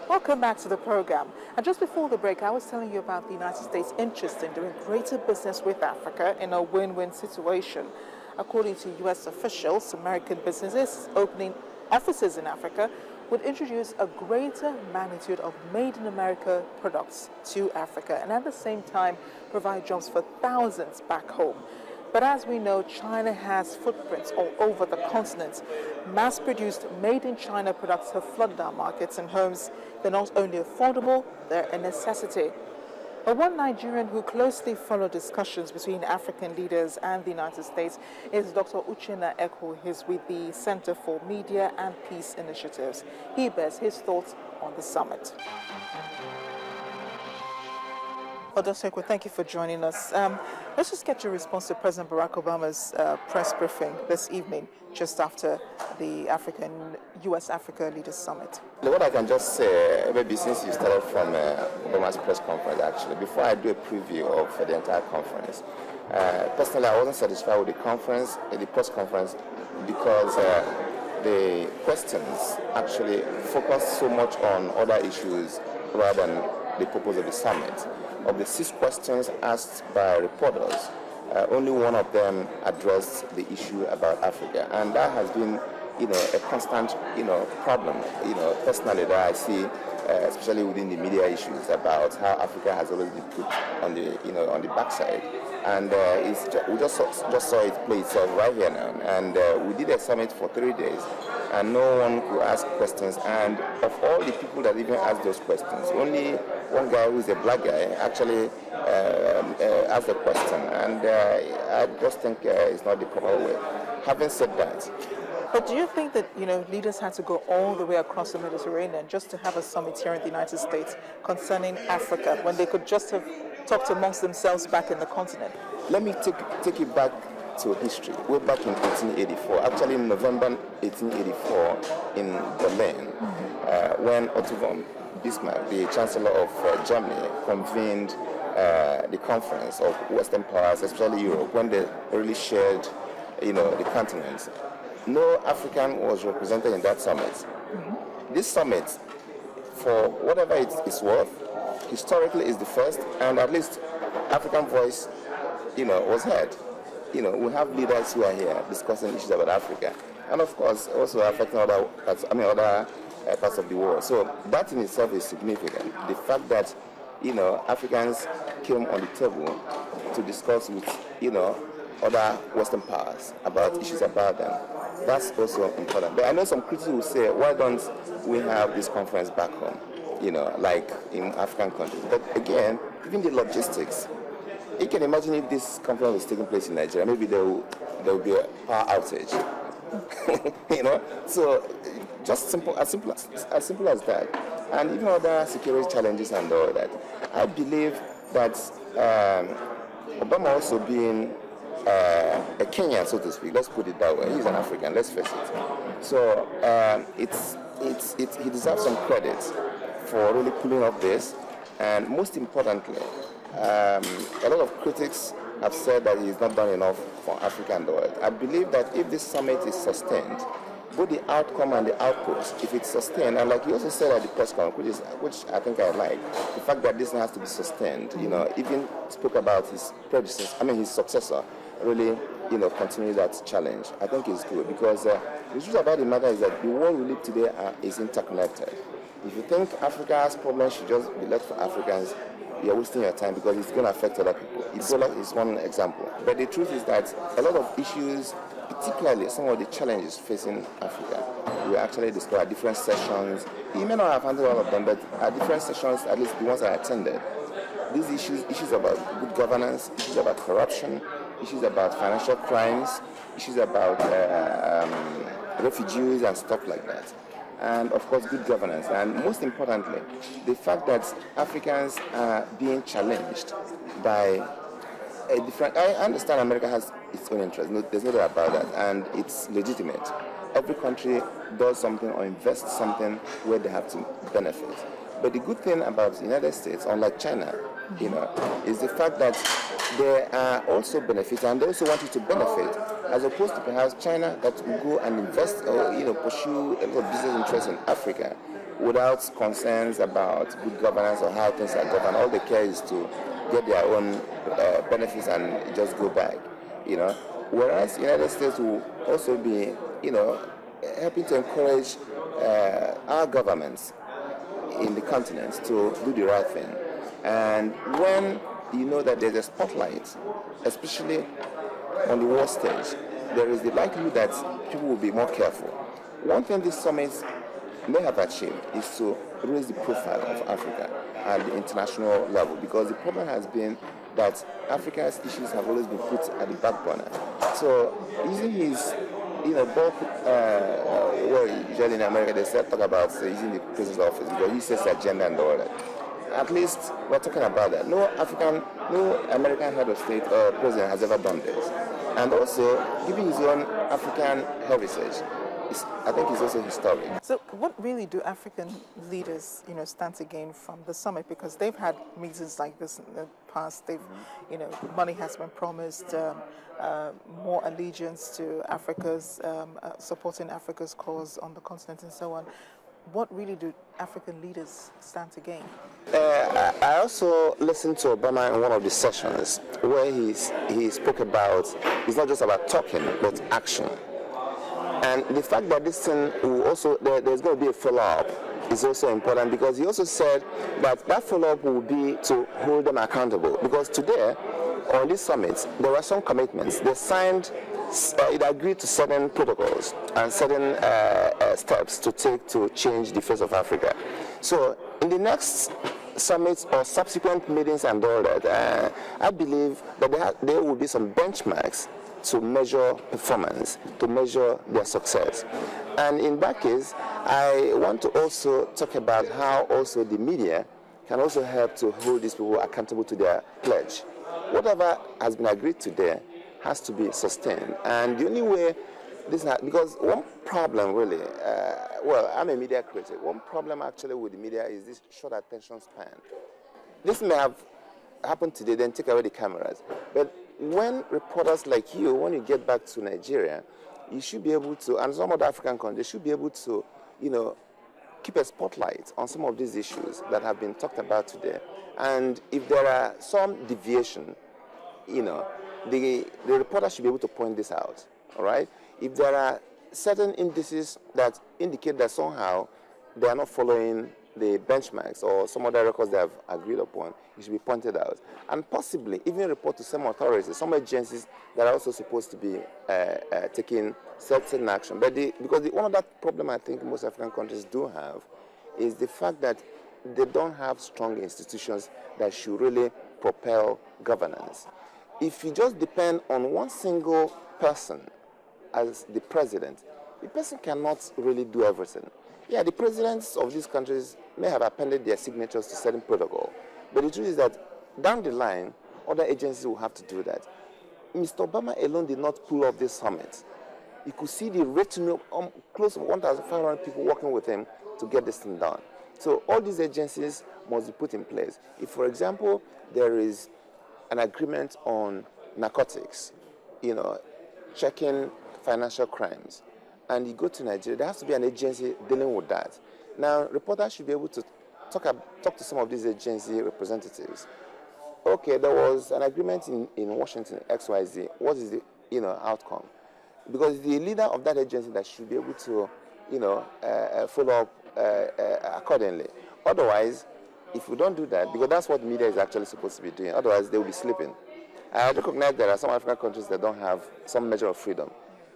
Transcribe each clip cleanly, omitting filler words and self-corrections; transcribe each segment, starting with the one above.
Welcome back to the program. And just before the break, I was telling you about the United States' interest in doing greater business with Africa in a win-win situation. According to U.S. officials, American businesses opening offices in Africa would introduce a greater magnitude of made-in-America products to Africa and at the same time provide jobs for thousands back home. But as we know, China has footprints all over the continent. Mass-produced, made-in-China products have flooded our markets and homes. They're not only affordable, they're a necessity. But one Nigerian who closely followed discussions between African leaders and the United States is Dr. Uchenna Ekwu. He's with the Center for Media and Peace Initiatives. He bears his thoughts on the summit. Well, Dr. Ekwu, thank you for joining us. Let's just get your response to President Barack Obama's press briefing this evening, just after the U.S.-Africa Leaders Summit. What I can just say, maybe since you started from Obama's press conference, actually, before I do a preview of the entire conference, personally, I wasn't satisfied with the press conference, because the questions actually focused so much on other issues rather than the purpose of the summit. Of the 6 questions asked by reporters, only one of them addressed the issue about Africa, and that has been, a constant, problem, personally, that I see, especially within the media issues about how Africa has always been put on the, on the backside, and we just saw it play itself right here now, and we did a summit for 3 days, and no one could ask questions, and of all the people that even asked those questions, only one guy who's a black guy actually asked the question, and I just think it's not the proper way. Having said that, but do you think that, leaders had to go all the way across the Mediterranean just to have a summit here in the United States concerning Africa, when they could just have talked amongst themselves back in the continent? Let me take you back to history. Way back in 1884, actually in November 1884 in Berlin, when Otto von Bismarck, the Chancellor of Germany, convened the conference of Western powers, especially Europe, when they really shared, the continents. No African was represented in that summit. Mm-hmm. This summit, for whatever it is worth, historically is the first, and at least African voice, was heard. We have leaders who are here discussing issues about Africa, and of course also affecting other parts of the world. So that in itself is significant. The fact that Africans came on the table to discuss with other Western powers about issues about them, that's also important. But I know some critics will say, why don't we have this conference back home, like in African countries? But again, even the logistics, you can imagine if this conference was taking place in Nigeria, maybe there will be a power outage. So just as simple as that, and even other security challenges and all that. I believe that Obama also being a Kenyan, so to speak, let's put it that way. He's an African, let's face it. So he deserves some credit for really pulling off this, and most importantly, a lot of critics have said that he's not done enough for Africa and the world. I believe that if this summit is sustained, both the outcome and the output, if it's sustained, and like you also said at the press conference, which I think I like, the fact that this has to be sustained, even spoke about his his successor, really, continue that challenge. I think it's good, because the truth about the matter is that the world we live today is interconnected. If you think Africa's problems should just be left for Africans, you're wasting your time, because it's going to affect other people. Ebola is one example. But the truth is that a lot of issues, particularly some of the challenges facing Africa, we actually discussed at different sessions. You may not have handled all of them, but at different sessions, at least the ones I attended, these issues about good governance, issues about corruption, issues about financial crimes, issues about refugees and stuff like that. And of course, good governance. And most importantly, the fact that Africans are being challenged by a different... I understand America has its own interest. There's no doubt about that. And it's legitimate. Every country does something or invests something where they have to benefit. But the good thing about the United States, unlike China, is the fact that they are also benefiting, and they also want you to benefit, as opposed to perhaps China that will go and invest or pursue a lot of business interests in Africa, without concerns about good governance or how things are governed. All they care is to get their own benefits and just go back, you know. Whereas the United States will also be, you know, helping to encourage our governments in the continent to do the right thing. And when you know that there's a spotlight, especially on the world stage, there is the likelihood that people will be more careful. One thing this summit may have achieved is to raise the profile of Africa at the international level, because the problem has been that Africa's issues have always been put at the back burner. So using his, you know, bulk, well, usually in America they talk about using the president's office because he sets the agenda and all that. At least we're talking about that. No American head of state or president has ever done this. And also, giving his own African heritage, I think is also historic. So what really do African leaders, you know, stand to gain from the summit? Because they've had meetings like this in the past. They've, you know, money has been promised, more allegiance to Africa's, supporting Africa's cause on the continent and so on. What really do African leaders stand to gain? I also listened to Obama in one of the sessions where he spoke about, it's not just about talking, but action. And the fact that this thing will also, there's going to be a follow-up is also important, because he also said that follow-up will be to hold them accountable. Because today, on this summit, there were some commitments. They signed, it agreed to certain protocols and certain steps to take to change the face of Africa. So in the next summits or subsequent meetings and all that, I believe that there will be some benchmarks to measure performance, to measure their success. And in that case, I want to also talk about how also the media can also help to hold these people accountable to their pledge. Whatever has been agreed today has to be sustained. And the only way because one problem really, well, I'm a media critic. One problem actually with the media is this short attention span. This may have happened today, then take away the cameras. But when reporters like you, when you get back to Nigeria, you should be able to, and some other African countries should be able to, you know, keep a spotlight on some of these issues that have been talked about today. And if there are some deviation, you know, the reporter should be able to point this out, all right? If there are certain indices that indicate that somehow they are not following the benchmarks or some other records they have agreed upon, it should be pointed out. And possibly even report to some authorities, some agencies that are also supposed to be taking certain action. But one of that problem I think most African countries do have is the fact that they don't have strong institutions that should really propel governance. If you just depend on one single person as the president, the person cannot really do everything. Yeah, the presidents of these countries may have appended their signatures to certain protocol, but the truth is that down the line, other agencies will have to do that. Mr. Obama alone did not pull off this summit. You could see the retinue, close to 1,500 people working with him to get this thing done. So all these agencies must be put in place. If, for example, there is an agreement on narcotics, you know, checking financial crimes, and you go to Nigeria, there has to be an agency dealing with that. Now, reporters should be able to talk to some of these agency representatives. Okay, there was an agreement in Washington, XYZ. What is the outcome? Because the leader of that agency that should be able to follow up accordingly. Otherwise, if we don't do that, because that's what media is actually supposed to be doing, otherwise they will be sleeping. I recognize there are some African countries that don't have some measure of freedom.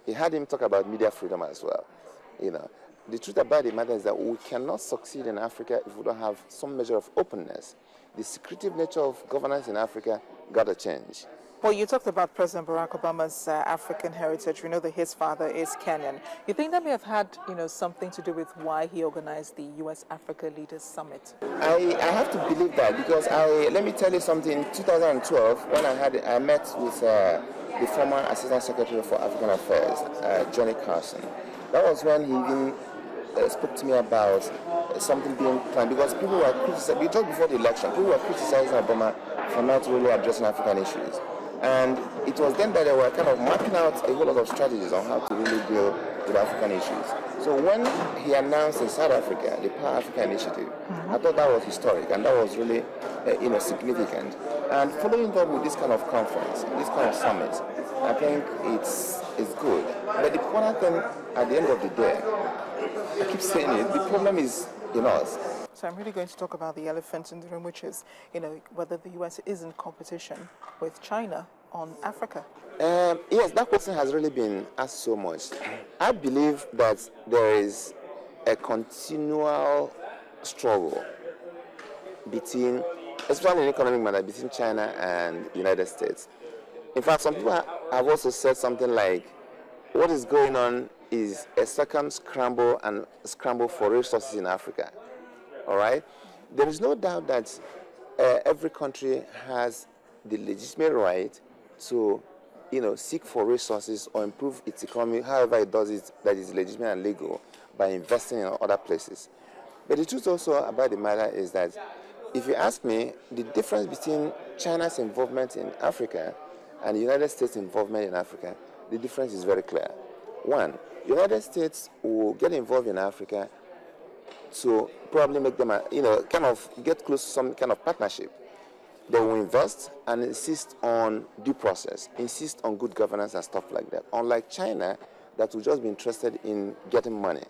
He had him talk about media freedom as well. The truth about the matter is that we cannot succeed in Africa if we don't have some measure of openness. The secretive nature of governance in Africa got to change. Well, you talked about President Barack Obama's African heritage. We know that his father is Kenyan. You think that may have had, something to do with why he organized the U.S.-Africa Leaders Summit? I have to believe that, because let me tell you something. In 2012, when I met with the former Assistant Secretary for African Affairs, Johnny Carson. That was when he even spoke to me about something being planned, because people were criticizing, just before the election, people were criticizing Obama for not really addressing African issues. And it was then that they were kind of mapping out a whole lot of strategies on how to really deal with African issues. So when he announced in South Africa the Power Africa Initiative, I thought that was historic and that was really significant. And following up with this kind of conference, this kind of summit, I think it's good. But the important thing at the end of the day, I keep saying it, the problem is in us. So I'm really going to talk about the elephant in the room, which is, whether the U.S. is in competition with China on Africa. Yes, that question has really been asked so much. I believe that there is a continual struggle between, especially in economic matter, between China and United States. In fact, some people have also said something like, what is going on is a second scramble for resources in Africa. All right? There is no doubt that every country has the legitimate right to, seek for resources or improve its economy, however it does it, that is legitimate and legal, by investing in other places. But the truth also about the matter is that, if you ask me, the difference between China's involvement in Africa and the United States' involvement in Africa, the difference is very clear. One, the United States will get involved in Africa to probably make them, kind of get close to some kind of partnership. They will invest and insist on due process, insist on good governance and stuff like that. Unlike China, that will just be interested in getting money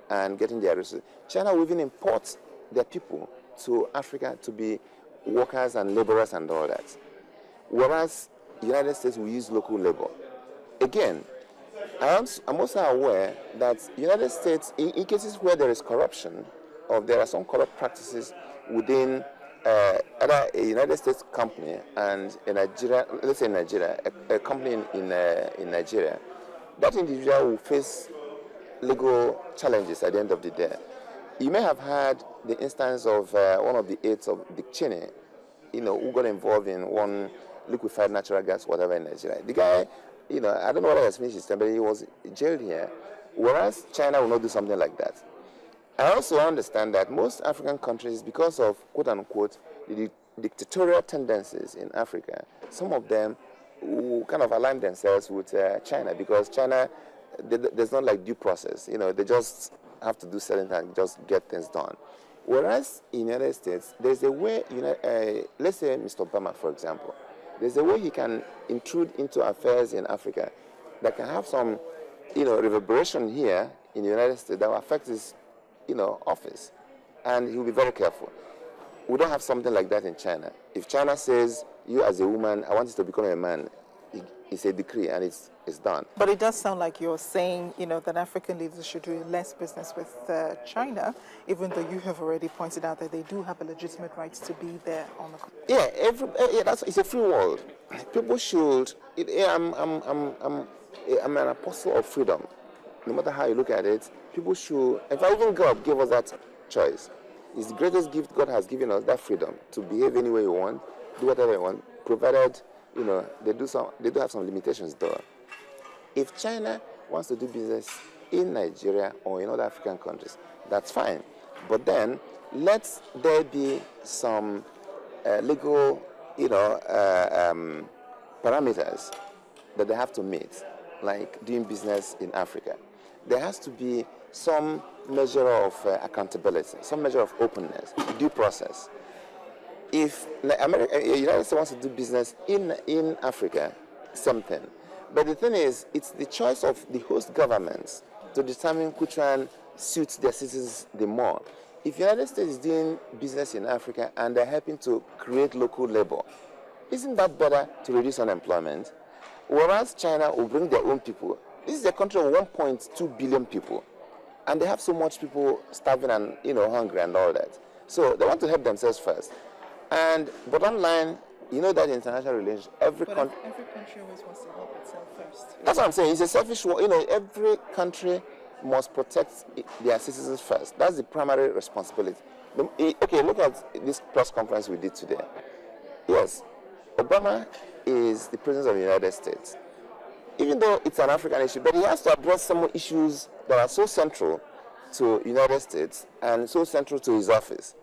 and getting their resources. China will even import their people to Africa to be workers and laborers and all that. Whereas the United States will use local labor. Again, I'm also aware that the United States, in cases where there is corruption, or there are some corrupt practices within either a United States company and a Nigeria, let's say Nigeria, a company in Nigeria, that individual will face legal challenges at the end of the day. You may have had the instance of one of the aides of Dick Cheney, who got involved in one liquefied natural gas, whatever, in Nigeria. The guy, I don't know whether he has finished his term, but he was jailed here, whereas China will not do something like that. I also understand that most African countries, because of, quote-unquote, the dictatorial tendencies in Africa, some of them will kind of align themselves with China, because China, there's not like due process. They just have to do certain things and just get things done. Whereas in the United States, there's a way, let's say Mr. Obama, for example, there's a way he can intrude into affairs in Africa that can have some, reverberation here in the United States that will affect his, office. And he'll be very careful. We don't have something like that in China. If China says, you as a woman, I want you to become a man, it's a decree and it's done. But it does sound like you're saying, that African leaders should do less business with China, even though you have already pointed out that they do have a legitimate right to be there on the. Yeah, it's a free world. People should. I'm an apostle of freedom. No matter how you look at it, people should. In fact, even God gave us that choice. It's the greatest gift God has given us, that freedom to behave any way you want, do whatever you want, provided they do have some limitations though. If China wants to do business in Nigeria or in other African countries, that's fine. But then let there be some legal, parameters that they have to meet, like doing business in Africa. There has to be some measure of accountability, some measure of openness, due process. If the United States wants to do business in Africa, something. But the thing is, it's the choice of the host governments to determine which one suits their citizens the more. If the United States is doing business in Africa and they're helping to create local labor, isn't that better to reduce unemployment? Whereas China will bring their own people. This is a country of 1.2 billion people, and they have so much people starving and hungry and all that. So they want to help themselves first. And bottom line, that in international relations, every country always wants to help itself first. That's what I'm saying. It's a selfish one. Every country must protect their citizens first. That's the primary responsibility. Okay, look at this press conference we did today. Yes, Obama is the president of the United States. Even though it's an African issue, but he has to address some issues that are so central to the United States and so central to his office.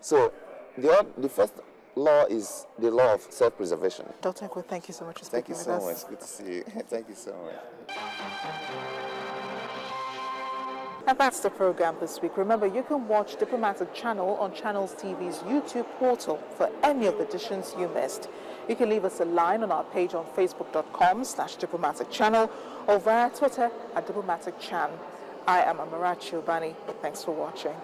So the first law is the law of self-preservation. Dr. Ekwe, thank you so much for speaking with us. Thank you so much. Good to see you. Thank you so much. And that's the program this week. Remember, you can watch Diplomatic Channel on Channels TV's YouTube portal for any of the editions you missed. You can leave us a line on our page on facebook.com/Diplomatic Channel or via Twitter @Diplomatic Chan. I am Amarachi Obani. Thanks for watching.